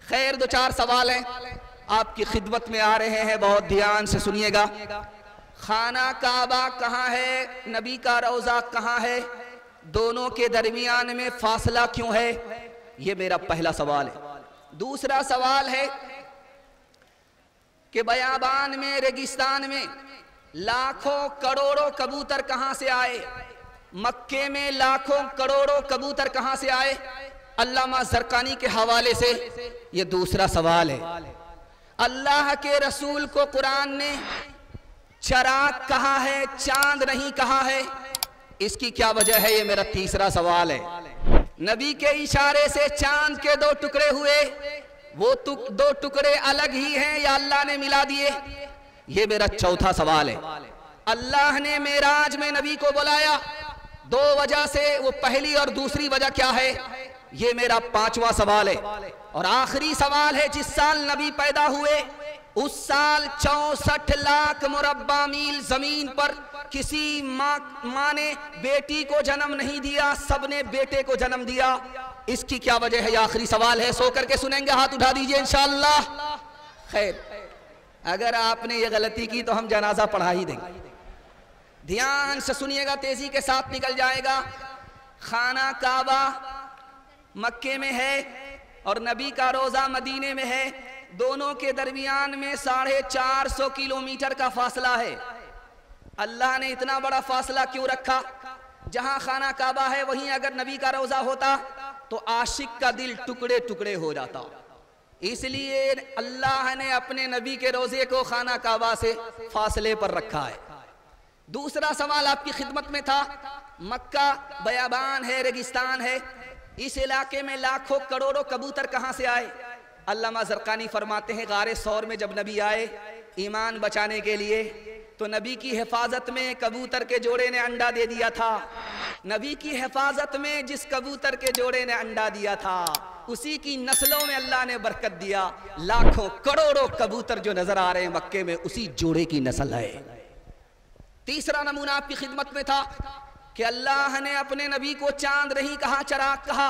खैर, दो चार सवाल हैं आपकी खिदमत में आ रहे हैं, बहुत ध्यान से सुनिएगा। खाना काबा कहाँ है, नबी का रोज़ा कहाँ है, दोनों के दरमियान में फासला क्यों है? ये मेरा पहला सवाल है। दूसरा सवाल है कि बयाबान में, रेगिस्तान में लाखों करोड़ों कबूतर कहां से आए? मक्के में लाखों करोड़ों कबूतर कहां से आए? अल्लामा ज़रकानी के हवाले से ये दूसरा सवाल है। अल्लाह के रसूल को कुरान ने चराग कहा है, चांद नहीं कहा है, इसकी क्या वजह है? ये मेरा तीसरा सवाल है। नबी के इशारे से चांद के दो टुकड़े हुए, वो दो टुकड़े अलग ही हैं या अल्लाह ने मिला दिए? ये मेरा चौथा सवाल है। अल्लाह ने मेराज में नबी को बुलाया दो वजह से, वो पहली और दूसरी वजह क्या है? ये मेरा पांचवा सवाल है। और आखिरी सवाल है, जिस साल नबी पैदा हुए उस साल 64 लाख मुरब्बा मील जमीन पर किसी माँ ने बेटी को जन्म नहीं दिया, सबने बेटे को जन्म दिया। इसकी क्या वजह है? ये आखिरी सवाल है। सो करके सुनेंगे, हाथ उठा दीजिए इंशाअल्लाह। खैर, अगर आपने ये गलती की तो हम जनाजा पढ़ा ही देंगे। ध्यान से सुनिएगा, तेजी के साथ निकल जाएगा। खाना काबा मक्के में है और नबी का रोजा मदीने में है, दोनों के दरमियान में 450 किलोमीटर का फासला है। अल्लाह ने इतना बड़ा फासला क्यों रखा? जहां खाना काबा है वहीं अगर नबी का रोजा होता तो आशिक का दिल टुकड़े टुकड़े हो जाता। इसलिए अल्लाह ने अपने नबी के रोजे को खाना काबा से फासले पर रखा है। दूसरा सवाल आपकी खिदमत में था, मक्का बयाबान है, रेगिस्तान है, इस इलाके में लाखों करोड़ों कबूतर कहां से आए? अल्लामा ज़रकानी फरमाते हैं, गारे सौर में जब नबी आए ईमान बचाने के लिए तो नबी की हिफाजत में कबूतर के जोड़े ने अंडा दे दिया था। नबी की हिफाजत में जिस कबूतर के जोड़े ने अंडा दिया था उसी की नस्लों में अल्लाह ने बरकत दिया। लाखों करोड़ों कबूतर जो नजर आ रहे हैं मक्के में, उसी जोड़े की नस्ल है। तीसरा नमूना आपकी खिदमत में था कि अल्लाह ने अपने नबी को चांद नहीं कहा, चराग कहा।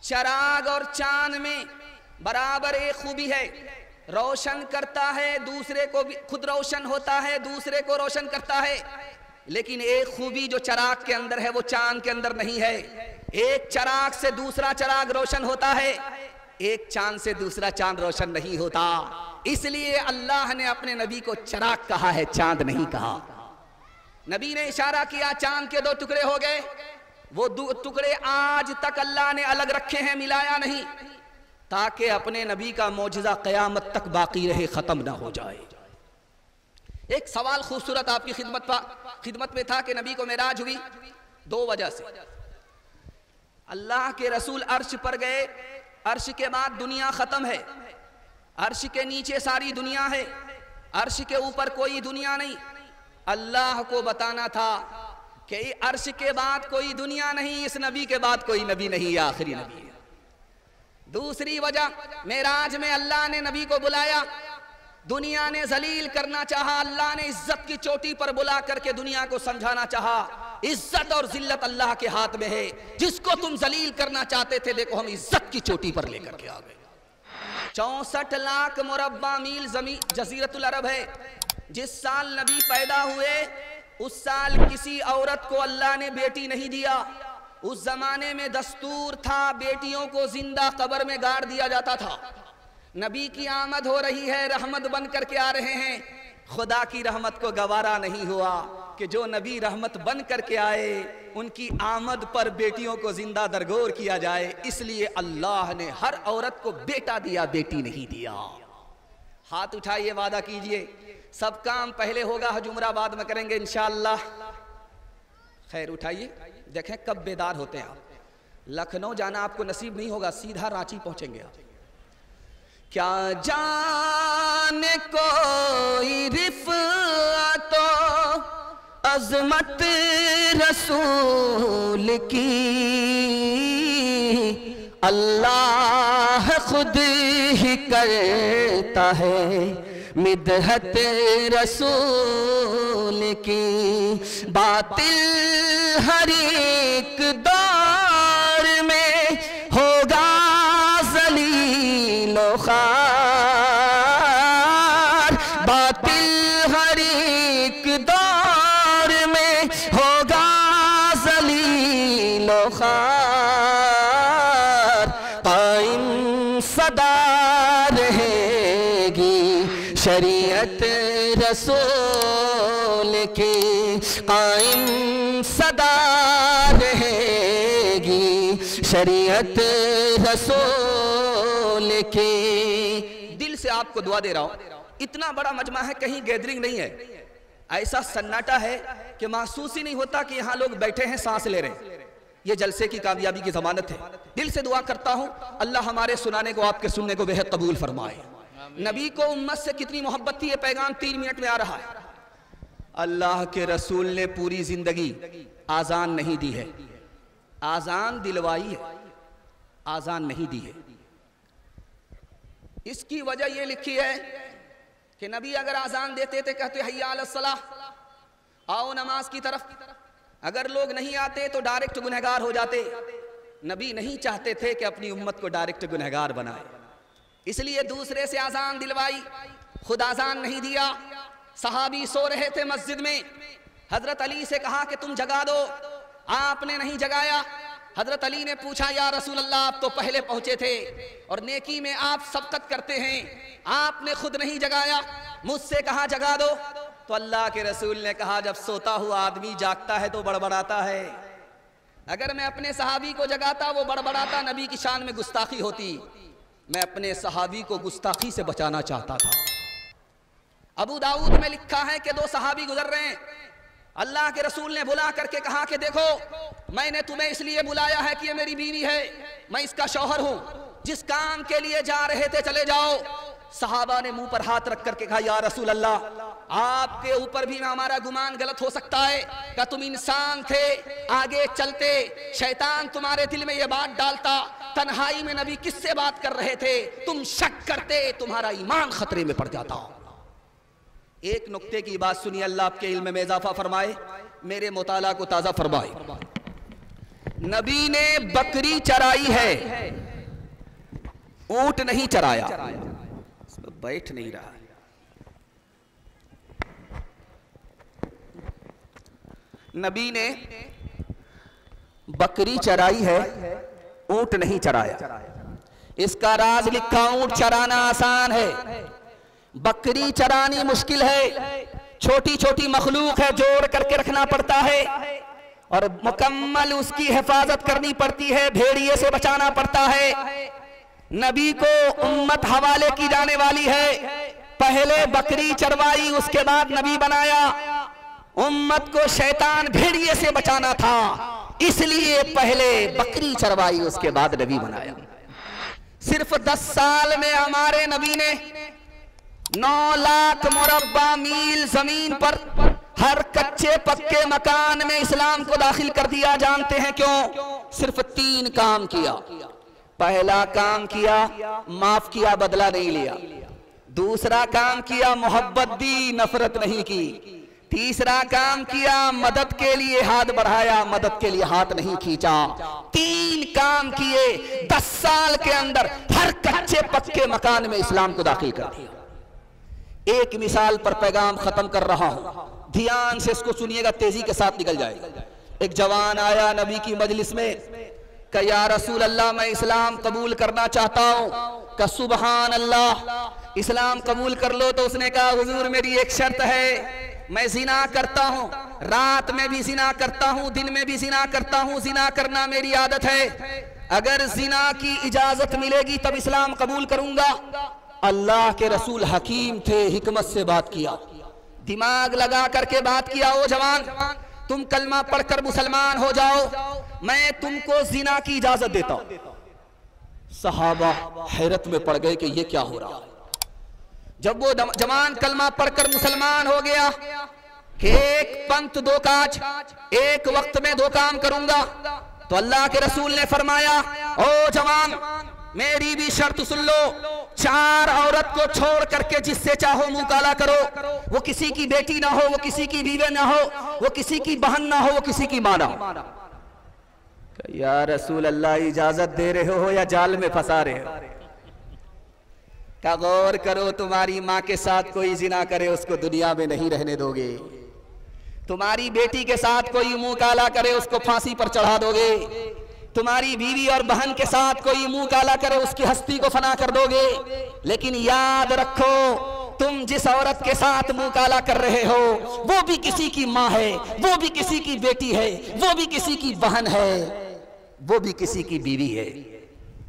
चराग और चांद में बराबर एक खूबी है, रोशन करता है, दूसरे को भी खुद रोशन होता है, दूसरे को रोशन करता है। लेकिन एक खूबी जो चराग के अंदर है वो चांद के अंदर नहीं है। एक चराग से दूसरा चराग रोशन होता है, एक चांद से दूसरा चांद रोशन नहीं होता। इसलिए अल्लाह ने अपने नबी को चराग कहा है, चांद नहीं कहा। नबी ने इशारा किया, चांद के दो टुकड़े हो गए। वो दो टुकड़े आज तक अल्लाह ने अलग रखे हैं, मिलाया नहीं, ताकि अपने नबी का मौजज़ा क़यामत तक बाकी रहे, खत्म ना हो जाए। एक सवाल खूबसूरत आपकी खिदमत में था कि नबी को मेराज हुई दो वजह से। अल्लाह के रसूल अर्श पर गए, अर्श के बाद दुनिया खत्म है, अर्श के नीचे सारी दुनिया है, अर्श के ऊपर कोई दुनिया नहीं। अल्लाह को बताना था कि अर्श के बाद कोई दुनिया नहीं, इस नबी के बाद कोई नबी नहीं, आखिरी नबी है। दूसरी वजह, मेराज में अल्लाह ने नबी को बुलाया, दुनिया ने जलील करना चाहा, अल्लाह ने इज्जत की चोटी पर बुला करके दुनिया को समझाना चाहा। इज्जत और जिल्लत अल्लाह के हाथ में है, जिसको तुम जलील करना चाहते थे, देखो हम इज्जत की चोटी पर लेकर के आ गए। 64 लाख मुरब्बा मील जमीन जजीरतुल अरब है। जिस साल नबी पैदा हुए उस साल किसी औरत को अल्लाह ने बेटी नहीं दिया। उस जमाने में दस्तूर था, बेटियों को जिंदा कब्र में गाड़ दिया जाता था। नबी की आमद हो रही है, रहमत बन करके आ रहे हैं, खुदा की रहमत को गवारा नहीं हुआ कि जो नबी रहमत बन करके आए उनकी आमद पर बेटियों को जिंदा दरगोर किया जाए। इसलिए अल्लाह ने हर औरत को बेटा दिया, बेटी नहीं दिया। हाथ उठाइए, वादा कीजिए, सब काम पहले होगा, जुमराबाद में करेंगे इंशाअल्लाह। खैर उठाइए, देखें कब बेदार होते हैं आप। लखनऊ जाना आपको नसीब नहीं होगा, सीधा रांची पहुंचेंगे आप। क्या जाने कोई रिफ़अतो अज़मत रसूल की, अल्लाह खुद ही करता है मिदहत रसूल की। बातिल हर एक दौर में होगा जलील, खार, बातिल हर एक दौर में होगा ज़लीलो खार। कायम सदा रहेगी शरीयत रसूल की, कायम सदा रहेगी शरीयत रसूल की। दिल से आपको दुआ दे रहा हूं, इतना बड़ा मजमा है, कहीं गैदरिंग नहीं है, ऐसा सन्नाटा है कि महसूस ही नहीं होता कि यहां लोग बैठे हैं, सांस ले रहे हैं। ये जलसे की कामयाबी की जमानत है। दिल से दुआ करता हूं अल्लाह हमारे सुनाने को, आपके सुनने को बेहद कबूल फरमाए। नबी को उम्मत से कितनी मोहब्बत थी, ये पैगाम 3 मिनट में आ रहा है। अल्लाह के रसूल ने पूरी जिंदगी आजान नहीं दी है, आजान दिलवाई है, आजान नहीं दी है। इसकी वजह यह लिखी है कि नबी अगर आजान देते थे, कहते हय्या अलस सलाह, आओ नमाज की तरफ। अगर लोग नहीं आते तो डायरेक्ट गुनहगार हो जाते। नबी नहीं चाहते थे कि अपनी उम्मत को डायरेक्ट गुनहगार बनाए, इसलिए दूसरे से आजान दिलवाई, खुद आजान नहीं दिया। सहाबी सो रहे थे मस्जिद में, हजरत अली से कहा कि तुम जगा दो, आपने नहीं जगाया। हजरत अली ने पूछा, या रसूल अल्लाह, आप तो पहले पहुंचे थे और नेकी में आप सबकत करते हैं, आपने खुद नहीं जगाया, मुझसे कहा जगा दो। तो अल्लाह के रसूल ने कहा, जब सोता हुआ आदमी जागता है तो बड़बड़ाता है। अगर मैं अपने सहाबी को जगाता, वो बड़बड़ाता, नबी की शान में गुस्ताखी होती। मैं अपने सहाबी को गुस्ताखी से बचाना चाहता था। अबू दाऊद में लिखा है कि 2 सहाबी गुजर रहे हैं, अल्लाह के रसूल ने बुला करके कहा कि देखो, मैंने तुम्हें इसलिए बुलाया है कि ये मेरी बीवी है, मैं इसका शौहर हूं, जिस काम के लिए जा रहे थे चले जाओ। सहाबा ने मुंह पर हाथ रख करके कहा, या रसूल अल्लाह, आपके ऊपर भी हमारा गुमान गलत हो सकता है, क्या तुम इंसान थे, आगे चलते शैतान तुम्हारे दिल में ये बात डालता, तन्हाई में नबी किससे बात कर रहे थे, तुम शक करते, तुम्हारा ईमान खतरे में पड़ जाता। एक नुक्ते की बात सुनिए, अल्लाह आपके इल्म में इजाफा फरमाए, मेरे मुताला को ताजा फरमाए। नबी ने बकरी चराई है, ऊंट नहीं चराया। बैठ नहीं रहा। नबी ने बकरी चराई है, ऊंट नहीं चराया। इसका राज लिखा, ऊंट चराना आसान है, बकरी चरानी मुश्किल है। छोटी छोटी मखलूक है, जोड़ करके रखना पड़ता है और मुकम्मल उसकी हिफाजत करनी पड़ती है, भेड़िए से बचाना पड़ता है। नबी को उम्मत हवाले की जाने वाली है, पहले बकरी चरवाई, उसके बाद नबी बनाया। उम्मत को शैतान भेड़िए से बचाना था, इसलिए पहले बकरी चरवाई, उसके बाद नबी बनाया। सिर्फ 10 साल में हमारे नबी ने 9 लाख मुरब्बा मील जमीन पर हर कच्चे पक्के मकान में इस्लाम को दाखिल कर दिया। जानते हैं क्यों? सिर्फ 3 काम किया। पहला काम किया, माफ किया, बदला नहीं लिया। दूसरा काम किया, मोहब्बत दी, नफरत नहीं की। तीसरा काम किया, मदद के लिए हाथ बढ़ाया, मदद के लिए हाथ नहीं खींचा। 3 काम किए, 10 साल के अंदर हर कच्चे पक्के मकान में इस्लाम को दाखिल कर दिया। एक मिसाल पर पैगाम खत्म कर रहा हूं, ध्यान से इसको सुनिएगा, तेजी के साथ निकल जाएगा। एक जवान आया नबी की मजलिस में, कहा या रसूल अल्लाह, मैं इस्लाम कबूल करना चाहता हूं। कहा सुबहान अल्लाह, इस्लाम कबूल कर लो। तो उसने कहा हुजूर, मेरी एक शर्त है, मैं जिना करता हूं, रात में भी जिना करता हूं, दिन में भी जिना करता हूं, जिना करना मेरी आदत है। अगर जिना की इजाजत मिलेगी तब इस्लाम कबूल करूंगा। अल्लाह के रसूल हकीम थे, हिकमत से बात किया, दिमाग लगा करके बात किया। ओ जवान, तुम कलमा पढ़कर मुसलमान हो जाओ, मैं तुमको जिना की इजाजत देता हूं। सहाबा हैरत में पड़ गए कि ये क्या हो रहा है। जब वो जवान कलमा पढ़कर मुसलमान हो गया कि एक पंथ 2 काज, एक वक्त में 2 काम करूंगा, तो अल्लाह के रसूल ने फरमाया, ओ जवान, मेरी भी शर्त सुन लो, 4 औरत को छोड़ करके जिससे चाहो मुंह काला करो। वो किसी की बेटी ना हो, वो किसी की बीवी ना हो, वो किसी की बहन ना हो, वो किसी की मां ना हो। या रसूल अल्लाह, इजाजत दे रहे हो या जाल में फंसा रहे हो? का गौर करो, तुम्हारी माँ के साथ कोई जिना करे उसको दुनिया में नहीं रहने दोगे। तुम्हारी बेटी के साथ कोई मुंह काला करे उसको फांसी पर चढ़ा दोगे। तुम्हारी बीवी और बहन के साथ कोई मुंह काला करे उसकी हस्ती को फना कर दोगे। लेकिन याद रखो, तुम जिस औरत के साथ मुंह काला कर रहे हो वो भी किसी की माँ है, वो भी किसी की बेटी है, वो भी किसी की बहन है, वो भी किसी की बीवी है।